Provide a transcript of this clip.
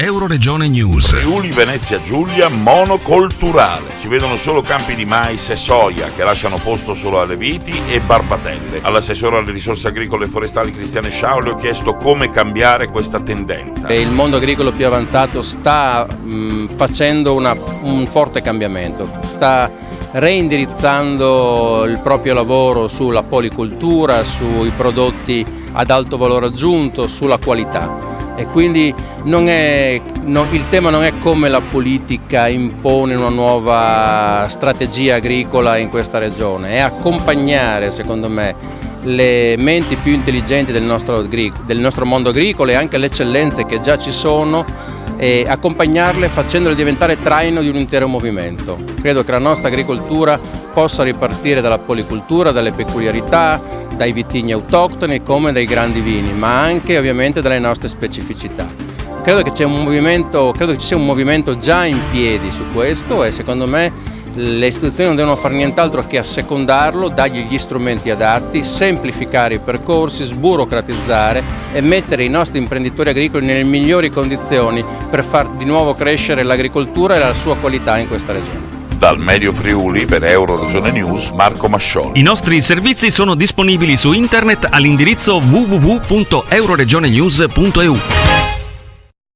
Euroregione News. Friuli Venezia Giulia monocolturale. Si vedono solo campi di mais e soia che lasciano posto solo alle viti e barbatelle. All'assessore alle risorse agricole e forestali Cristiane Sciauli ho chiesto come cambiare questa tendenza. Il mondo agricolo più avanzato sta facendo un forte cambiamento, sta reindirizzando il proprio lavoro sulla policoltura, sui prodotti ad alto valore aggiunto, sulla qualità. E quindi il tema non è come la politica impone una nuova strategia agricola in questa regione, è accompagnare, secondo me, le menti più intelligenti del nostro mondo agricolo e anche le eccellenze che già ci sono, e accompagnarle facendole diventare traino di un intero movimento. Credo che la nostra agricoltura possa ripartire dalla policoltura, dalle peculiarità, dai vitigni autoctoni come dai grandi vini, ma anche ovviamente dalle nostre specificità. Credo che ci sia un movimento già in piedi su questo e secondo me le istituzioni non devono fare nient'altro che assecondarlo, dargli gli strumenti adatti, semplificare i percorsi, sburocratizzare e mettere i nostri imprenditori agricoli nelle migliori condizioni per far di nuovo crescere l'agricoltura e la sua qualità in questa regione. Dal Medio Friuli per Euroregione News, Marco Mascioli. I nostri servizi sono disponibili su internet all'indirizzo www.euroregionenews.eu.